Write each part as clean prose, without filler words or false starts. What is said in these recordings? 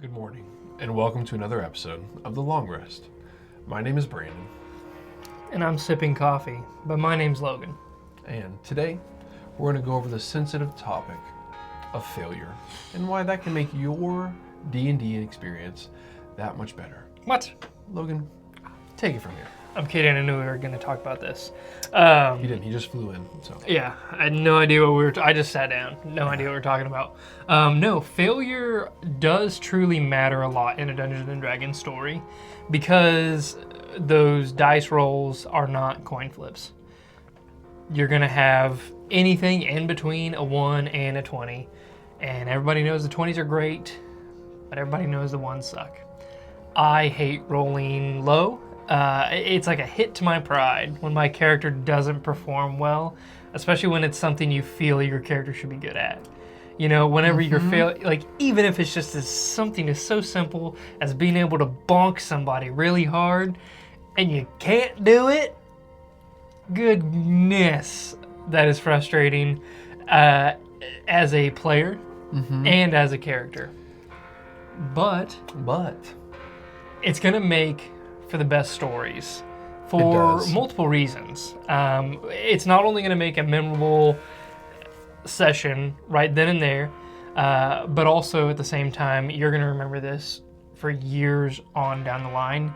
Good morning, and welcome to another episode of The Long Rest. My name is Brandon, And I'm sipping coffee, but my name's Logan. and today we're going to go over the sensitive topic of failure and why that can make your D&D experience that much better. What? Logan, take it from here. I'm kidding, I knew we were going to talk about this. He didn't, he just flew in, so. Yeah, I had no idea what we were, I just sat down, no idea what we were talking about. No, failure does truly matter a lot in a Dungeons & Dragons story because those dice rolls are not coin flips. You're going to have anything in between a 1 and a 20, and everybody knows the 20s are great, but everybody knows the 1s suck. I hate rolling low. It's like a hit to my pride when my character doesn't perform well, especially when it's something you feel your character should be good at. You know, whenever you're like even if it's just something as so simple as being able to bonk somebody really hard and you can't do it, goodness, that is frustrating as a player and as a character. But it's going to make for the best stories for multiple reasons. It's not only going to make a memorable session right then and there, but also at the same time, you're going to remember this for years on down the line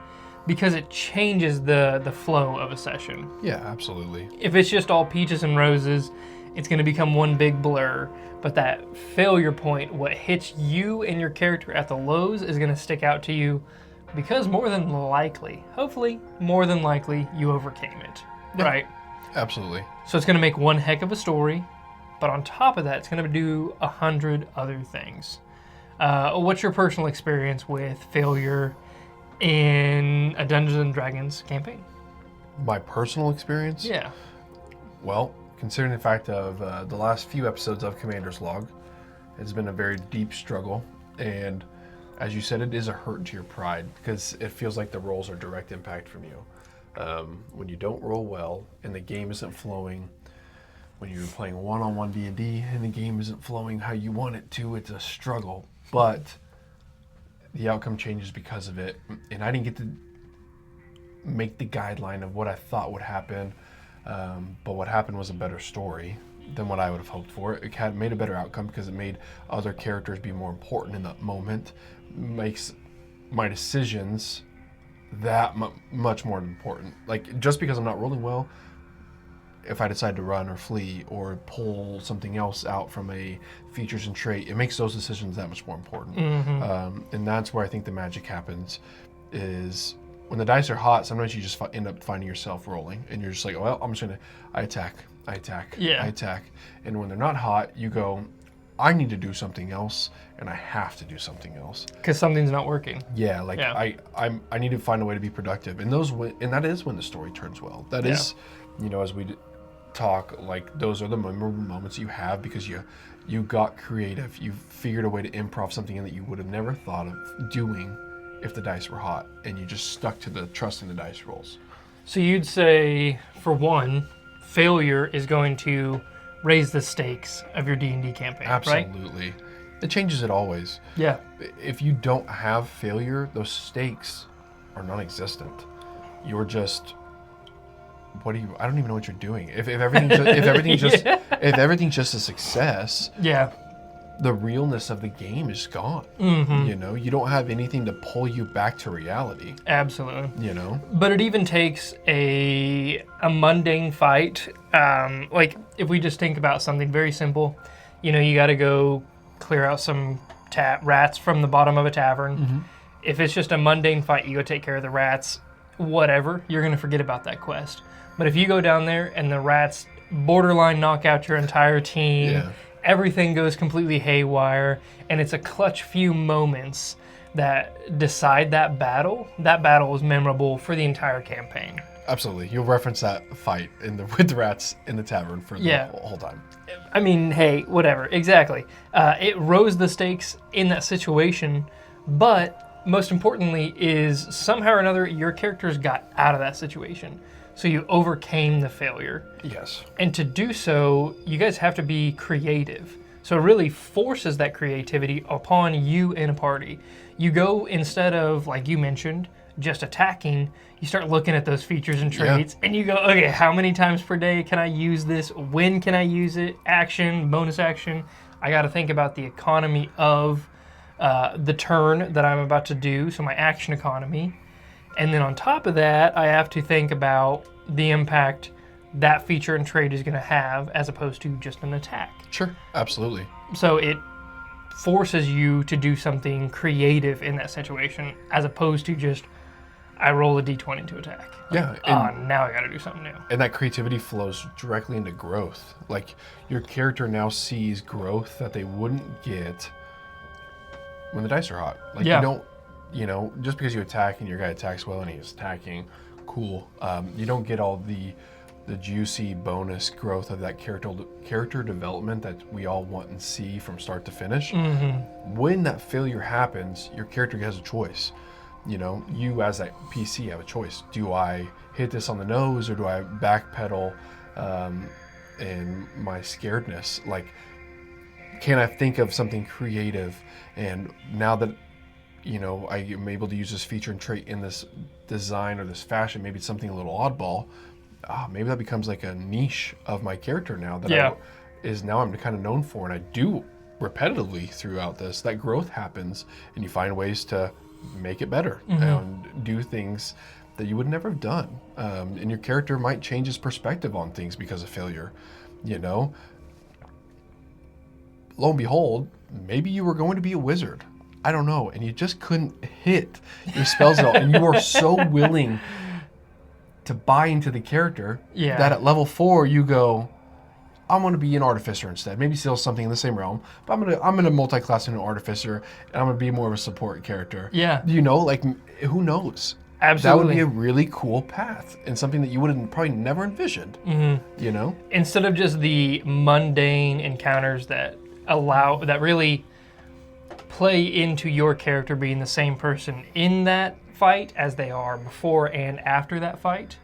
because it changes the flow of a session. Yeah, absolutely. If it's just all peaches and roses, it's going to become one big blur. But that failure point, what hits you and your character at the lows, is going to stick out to you because more than likely, hopefully, more than likely, you overcame it, right? Absolutely. So it's going to make one heck of a story, but on top of that, it's going to do 100 other things. What's your personal experience with failure in a Dungeons & Dragons campaign? My personal experience? Yeah. Well, considering the fact of the last few episodes of Commander's Log, it's been a very deep struggle, and as you said, it is a hurt to your pride because it feels like the rolls are direct impact from you. When you don't roll well and the game isn't flowing, when you're playing one-on-one D&D and the game isn't flowing how you want it to, it's a struggle. But the outcome changes because of it, and I didn't get to make the guideline of what I thought would happen, but what happened was a better story than what I would have hoped for. It had made a better outcome because it made other characters be more important in that moment, makes my decisions that much more important. Like, just because I'm not rolling well, if I decide to run or flee or pull something else out from a features and trait, it makes those decisions that much more important. And that's where I think the magic happens, is when the dice are hot, sometimes you just end up finding yourself rolling and you're just like, well, I'm just gonna, I attack. And when they're not hot, you go, I need to do something else, and I have to do something else Because something's not working. Yeah, like I need to find a way to be productive, and that is when the story turns well. That is, you know, as we talk, like those are the memorable moments you have because you got creative. You figured a way to improv something in that you would have never thought of doing if the dice were hot, and you just stuck to the trusting the dice rolls. So you'd say, for one, failure is going to raise the stakes of your D&D campaign, right? Absolutely. It changes it always. Yeah. If you don't have failure, those stakes are non-existent. You're just, I don't even know what you're doing. If everything's just a success, the realness of the game is gone. You know, you don't have anything to pull you back to reality. Absolutely. You know? But it even takes a mundane fight. Like, if we just think about something very simple, you know, you got to go clear out some rats from the bottom of a tavern. If it's just a mundane fight, you go take care of the rats, whatever, you're going to forget about that quest. But if you go down there and the rats borderline knock out your entire team, everything goes completely haywire, and it's a clutch few moments that decide that battle is memorable for the entire campaign. Absolutely. You'll reference that fight with the rats in the tavern for the whole time. I mean, hey, whatever. Exactly. It rose the stakes in that situation, but most importantly is somehow or another your characters got out of that situation. So you overcame the failure. Yes. And to do so, you guys have to be creative. So it really forces that creativity upon you in a party. You go, instead of, like you mentioned, just attacking, you start looking at those features and traits, and you go, okay, how many times per day can I use this? When can I use it? Action, bonus action. I got to think about the economy of the turn that I'm about to do, so my action economy. And then on top of that, I have to think about the impact that feature and trait is going to have as opposed to just an attack. Sure, absolutely. So it forces you to do something creative in that situation as opposed to just, I roll a d20 to attack. Yeah. Now I got to do something new. And that creativity flows directly into growth. Like, your character now sees growth that they wouldn't get when the dice are hot. Like, you don't, just because you attack and your guy attacks well and he's attacking, cool. You don't get all the juicy bonus growth of that character development that we all want and see from start to finish. Mm-hmm. When that failure happens, your character has a choice. You as that PC have a choice. Do I hit this on the nose, or do I backpedal in my scaredness? Like, can I think of something creative? And now that I am able to use this feature and trait in this design or this fashion, maybe it's something a little oddball. Maybe that becomes like a niche of my character now that I'm kind of known for, and I do repetitively throughout this. That growth happens, and you find ways to make it better and do things that you would never have done. And your character might change his perspective on things because of failure. Lo and behold, maybe you were going to be a wizard. I don't know, and you just couldn't hit your spells at all, and you were so willing to buy into the character that at level 4 you go, I'm going to be an artificer instead. Maybe still something in the same realm, but I'm gonna multi-class into an artificer, and I'm going to be more of a support character. Yeah. Who knows? Absolutely. That would be a really cool path and something that you would have probably never envisioned. Instead of just the mundane encounters that really play into your character being the same person in that fight as they are before and after that fight.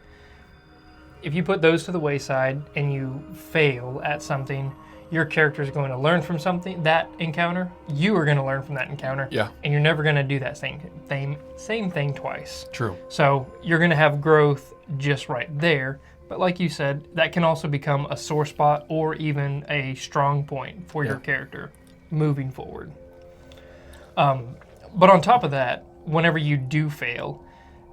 If you put those to the wayside and you fail at something, your character is going to learn from that encounter. You are going to learn from that encounter. Yeah. And you're never going to do that same thing twice. True. So you're going to have growth just right there. But like you said, that can also become a sore spot or even a strong point for your character moving forward. But on top of that, whenever you do fail,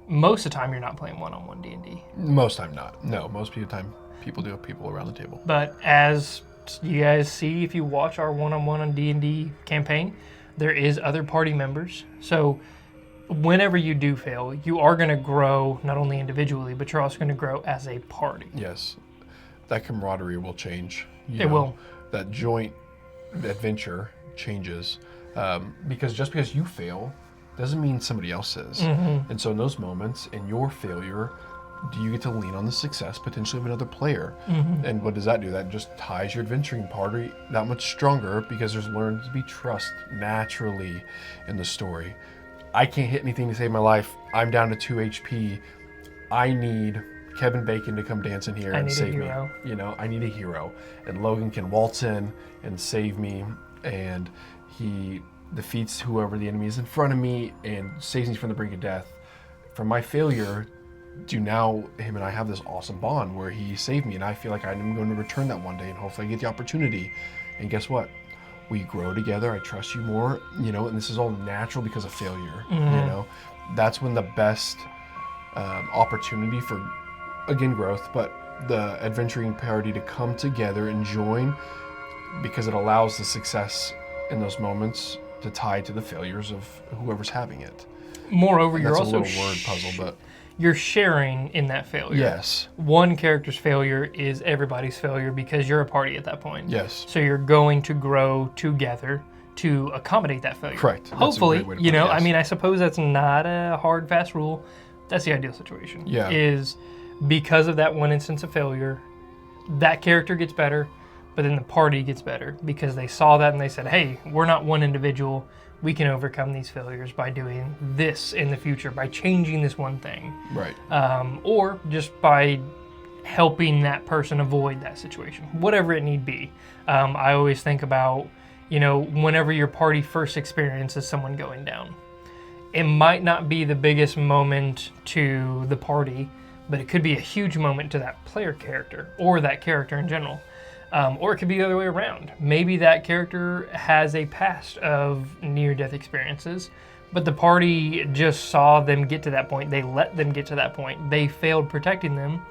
most of the time you're not playing one-on-one D&D. Most time not. No, most of the time people do have people around the table. But as you guys see, if you watch our one-on-one on D&D campaign, there is other party members. So whenever you do fail, you are going to grow not only individually, but you're also going to grow as a party. Yes. That camaraderie will change. It will. That joint adventure changes. Because just because you fail doesn't mean somebody else is. And so in those moments, in your failure, do you get to lean on the success potentially of another player? And what does that do? That just ties your adventuring party that much stronger, because there's learned to be trust naturally in the story. I can't hit anything to save my life. I'm down to 2 HP. I need Kevin Bacon to come dance in here and save me. I need a hero. And Logan can waltz in and save me, and he defeats whoever the enemy is in front of me and saves me from the brink of death. From my failure to now, him and I have this awesome bond where he saved me, and I feel like I'm going to return that one day, and hopefully I get the opportunity. And guess what? We grow together. I trust you more, and this is all natural because of failure. That's when the best opportunity for, again, growth, but the adventuring party to come together and join, because it allows the success in those moments to tie to the failures of whoever's having it. Moreover, and you're that's also a little word puzzle, but you're sharing in that failure. Yes. One character's failure is everybody's failure because you're a party at that point. Yes. So you're going to grow together to accommodate that failure. Correct. Hopefully, I suppose that's not a hard, fast rule. That's the ideal situation. Yeah. Is because of that one instance of failure, that character gets better, but then the party gets better because they saw that and they said, hey, we're not one individual. We can overcome these failures by doing this in the future, by changing this one thing. Right. Or just by helping that person avoid that situation, whatever it need be. I always think about whenever your party first experiences someone going down. It might not be the biggest moment to the party, but it could be a huge moment to that player character or that character in general. Or it could be the other way around. Maybe that character has a past of near-death experiences, but the party just saw them get to that point. They let them get to that point. They failed protecting them.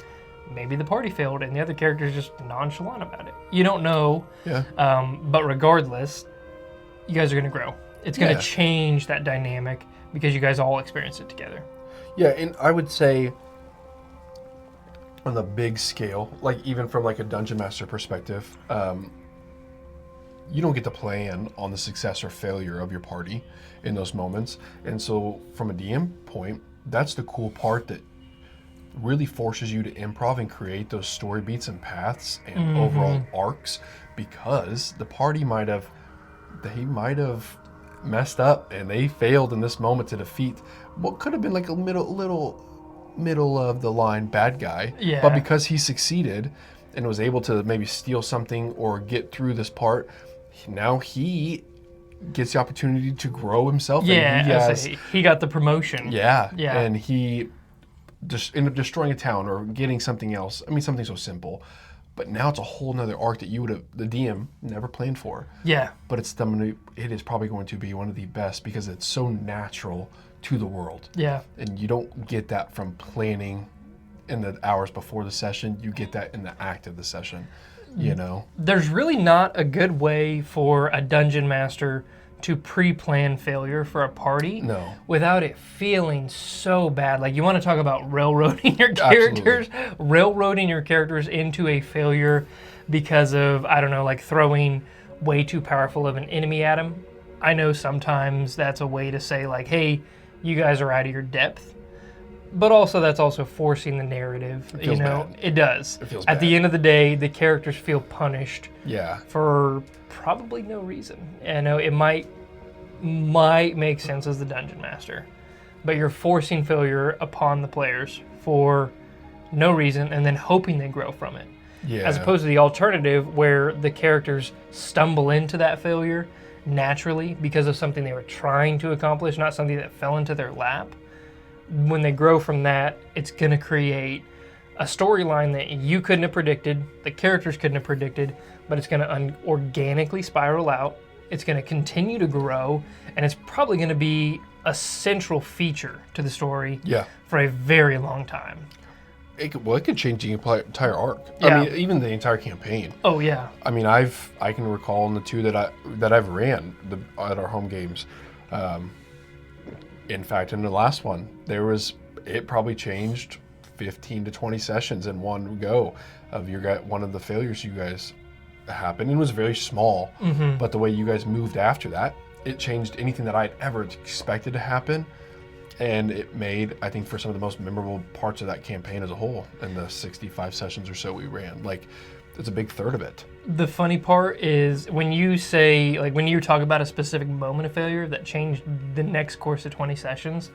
Maybe the party failed and the other character is just nonchalant about it. You don't know. Yeah. But regardless, you guys are going to grow. It's going to change that dynamic because you guys all experience it together. Yeah, and I would say on the big scale, like even from like a dungeon master perspective, you don't get to plan on the success or failure of your party in those moments. And so from a DM point, that's the cool part that really forces you to improv and create those story beats and paths and overall arcs, because the party might have messed up and they failed in this moment to defeat what could have been like a middle of the line bad guy. Yeah. But because he succeeded and was able to maybe steal something or get through this part, now he gets the opportunity to grow himself. Yeah, and he got the promotion. Yeah. Yeah. And he just ended up destroying a town or getting something else. I mean, something so simple. But now it's a whole nother arc that you would have, the DM, never planned for. Yeah. But it is probably going to be one of the best because it's so natural to the world. Yeah. And you don't get that from planning in the hours before the session. You get that in the act of the session, There's really not a good way for a dungeon master to pre-plan failure for a party without it feeling so bad. Like, you want to talk about railroading your characters, railroading your characters into a failure because of, I don't know, like throwing way too powerful of an enemy at them. I know sometimes that's a way to say like, hey, you guys are out of your depth. But also that's also forcing the narrative. It feels bad. It does. It feels At bad. the end of the day, the characters feel punished. Yeah. For probably no reason. It might make sense as the dungeon master, but you're forcing failure upon the players for no reason and then hoping they grow from it. Yeah. As opposed to the alternative where the characters stumble into that failure naturally because of something they were trying to accomplish, not something that fell into their lap. When they grow from that, it's going to create a storyline that you couldn't have predicted, the characters couldn't have predicted, but it's going to organically spiral out. It's going to continue to grow, and it's probably going to be a central feature to the story for a very long time. It could change the entire arc. Yeah. I mean, even the entire campaign. Oh yeah. I mean, I can recall in the two that I've ran at our home games. In fact, in the last one, it probably changed 15 to 20 sessions in one go of one of the failures you guys happened. It was very small, but the way you guys moved after that, it changed anything that I'd ever expected to happen. And it made, I think, for some of the most memorable parts of that campaign as a whole in the 65 sessions or so we ran. Like, it's a big third of it. The funny part is when you say, like, when you talk about a specific moment of failure that changed the next course of 20 sessions,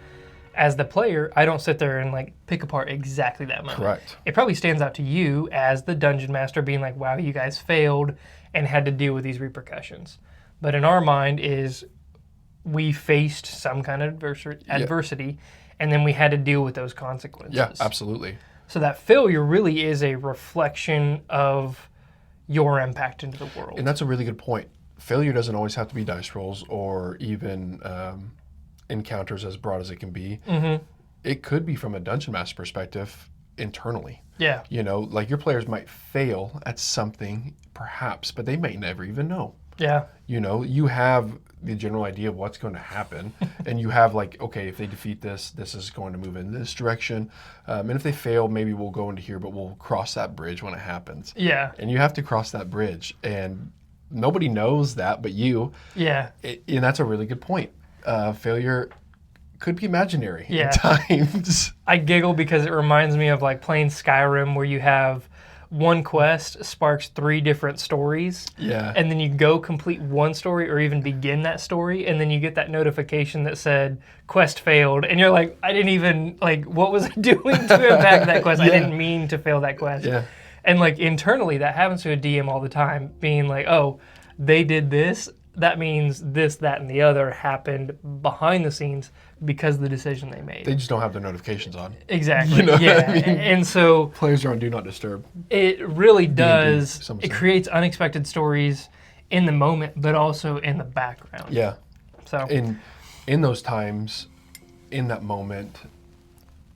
as the player, I don't sit there and like pick apart exactly that moment. Correct. It probably stands out to you as the dungeon master being like, wow, you guys failed and had to deal with these repercussions. But in our mind is we faced some kind of adversity and then we had to deal with those consequences. Yeah, absolutely. So that failure really is a reflection of your impact into the world. And that's a really good point. Failure doesn't always have to be dice rolls or even encounters as broad as it can be. It could be from a dungeon master perspective internally. Yeah. Like your players might fail at something perhaps, but they may never even know. Yeah. You have the general idea of what's going to happen and you have like, okay, if they defeat this is going to move in this direction. And if they fail, maybe we'll go into here, but we'll cross that bridge when it happens. Yeah. And you have to cross that bridge and nobody knows that but you. Yeah. And that's a really good point. Failure could be imaginary at times. I giggle because it reminds me of like playing Skyrim where you have one quest sparks 3 different stories. Yeah. And then you go complete one story or even begin that story and then you get that notification that said quest failed and you're like, I didn't even, like, what was I doing to impact that quest? I didn't mean to fail that quest. Yeah. And like internally that happens to a DM all the time being like, oh, they did this. that means this, that, and the other happened behind the scenes because of the decision they made. They just don't have their notifications on. Exactly. You know yeah. what I mean? And so Players are on Do Not Disturb. it really does. some It say. creates unexpected stories in the moment, but also in the background. Yeah. So In those times, in that moment,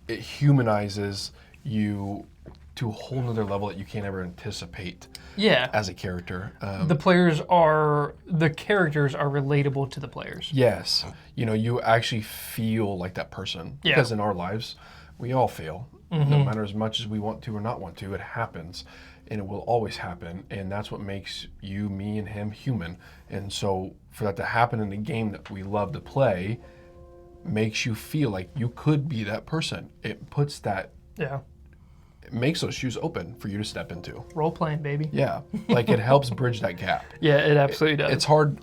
it humanizes you to a whole nother level that you can't ever anticipate yeah, as a character. the characters are relatable to the players. Yes. You actually feel like that person. Yeah. Because in our lives, we all fail. No matter as much as we want to or not want to, it happens. And it will always happen. And that's what makes you, me, and him human. And so for that to happen in a game that we love to play makes you feel like you could be that person. It puts that, Yeah. it makes those shoes open for you to step into. Role playing, baby. Yeah. Like it helps bridge that gap. Yeah, it absolutely does. It's hard.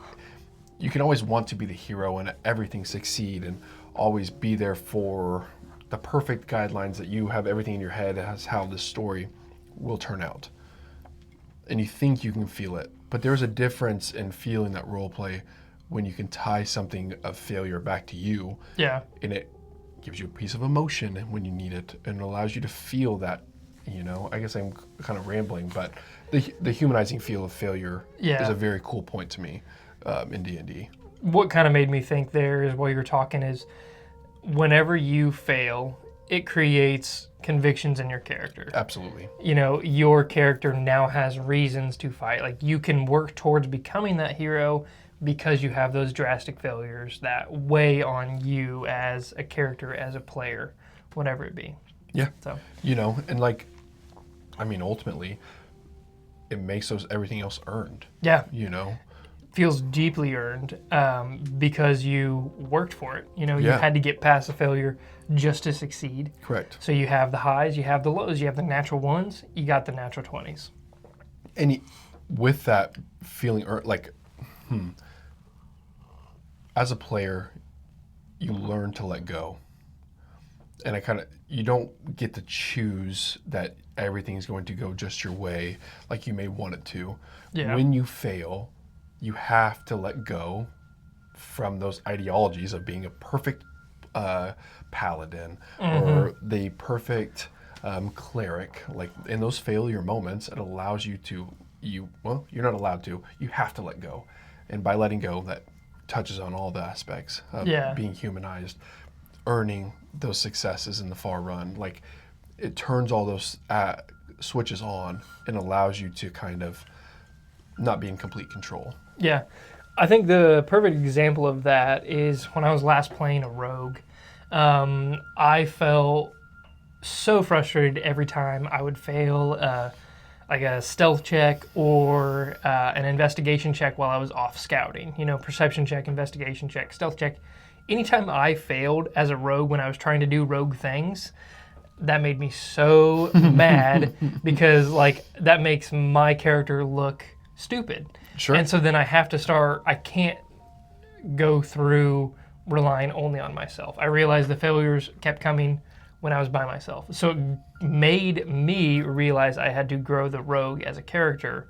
You can always want to be the hero and everything succeed and always be there for the perfect guidelines that you have everything in your head as how this story will turn out. And you think you can feel it. But there's a difference in feeling that role play when you can tie something of failure back to you. Yeah. And it gives you a piece of emotion when you need it and it allows you to feel that, I guess I'm kind of rambling, but the humanizing feel of failure is a very cool point to me in D&D. What kind of made me think there is while you're talking is whenever you fail, it creates convictions in your character. Absolutely. Your character now has reasons to fight. Like you can work towards becoming that hero because you have those drastic failures that weigh on you as a character, as a player, whatever it be. Yeah. So, and ultimately, it makes everything else earned. Yeah. Feels deeply earned because you worked for it. You Yeah. had to get past the failure just to succeed. Correct. So you have the highs, you have the lows, you have the natural ones, you got the natural 20s. And with that feeling, as a player, you learn to let go. And you don't get to choose that everything's going to go just your way like you may want it to. Yeah. When you fail, you have to let go from those ideologies of being a perfect paladin or the perfect cleric. Like in those failure moments, it allows you to, you're not allowed to, you have to let go. And by letting go, that touches on all the aspects of being humanized, earning those successes in the far run. Like it turns all those switches on and allows you to kind of not be in complete control. Yeah. I think the perfect example of that is when I was last playing a rogue. I felt so frustrated every time I would fail like a stealth check or an investigation check while I was off scouting. Perception check, investigation check, stealth check. Anytime I failed as a rogue when I was trying to do rogue things, that made me so mad because that makes my character look stupid. Sure. And so then I can't go through relying only on myself. I realized the failures kept coming when I was by myself. So it made me realize I had to grow the rogue as a character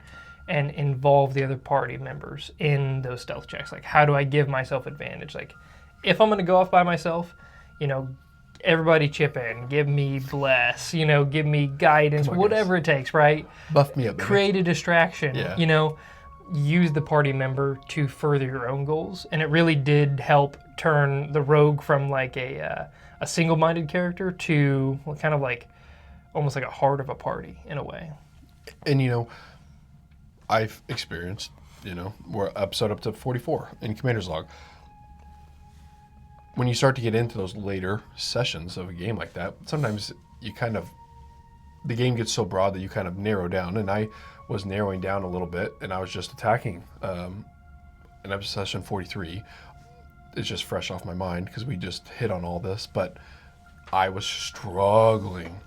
and involve the other party members in those stealth checks. Like, how do I give myself advantage? Like, if I'm going to go off by myself, everybody chip in, give me bless, give me guidance, whatever it takes, right? Buff me up. Baby. Create a distraction, use the party member to further your own goals. And it really did help turn the rogue from like a single-minded character to kind of like almost like a heart of a party in a way. And I've experienced, we're episode up to 44 in Commander's Log. When you start to get into those later sessions of a game like that, sometimes the game gets so broad that you kind of narrow down. And I was narrowing down a little bit, and I was just attacking in episode session 43. It's just fresh off my mind because we just hit on all this, but I was struggling.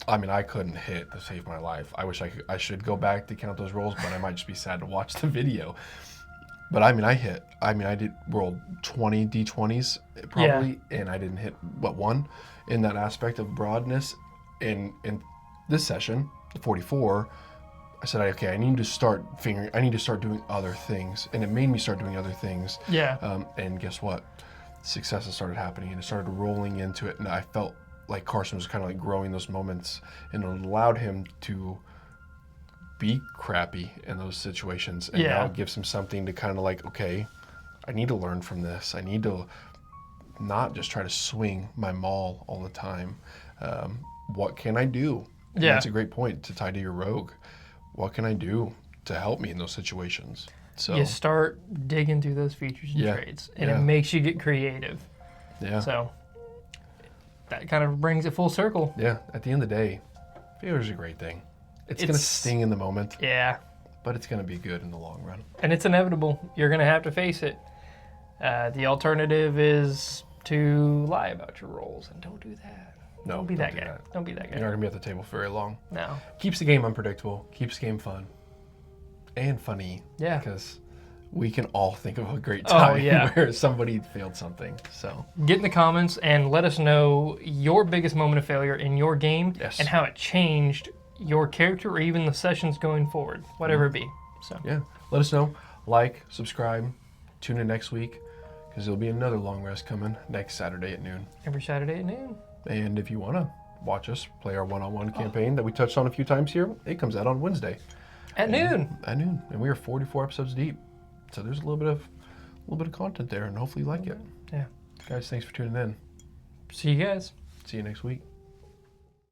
I couldn't hit to save my life. I wish I should go back to count those rolls, but I might just be sad to watch the video. But I hit. I did roll 20 d20s probably, and I didn't hit but one in that aspect of broadness. In this session, 44, I said, okay, I need to start doing other things. And it made me start doing other things. Yeah. And guess what? Successes started happening and it started rolling into it. And I felt like Carson was kind of like growing those moments, and it allowed him to be crappy in those situations. And now it gives him something to kind of like, okay, I need to learn from this. I need to not just try to swing my maul all the time. What can I do? And that's a great point to tie to your rogue. What can I do to help me in those situations? So you start digging through those features and traits, and it makes you get creative. Yeah. So that kind of brings it full circle. Yeah. At the end of the day, failure's a great thing. It's going to sting in the moment. Yeah. But it's going to be good in the long run. And it's inevitable. You're going to have to face it. The alternative is to lie about your roles, and don't do that. No, don't be that guy. Don't be that guy. You're not going to be at the table for very long. No. Keeps the game unpredictable. Keeps the game fun. And funny. Yeah. Because we can all think of a great time where somebody failed something. So get in the comments and let us know your biggest moment of failure in your game and how it changed your character or even the sessions going forward, whatever it be. So yeah, let us know. Like, subscribe, tune in next week because there'll be another long rest coming next Saturday at noon. Every Saturday at noon. And if you want to watch us play our one-on-one campaign that we touched on a few times here, it comes out on Wednesday at noon. At noon, and we are 44 episodes deep. So there's a little bit of content there, and hopefully you like it. Yeah. Guys, thanks for tuning in. See you guys. See you next week.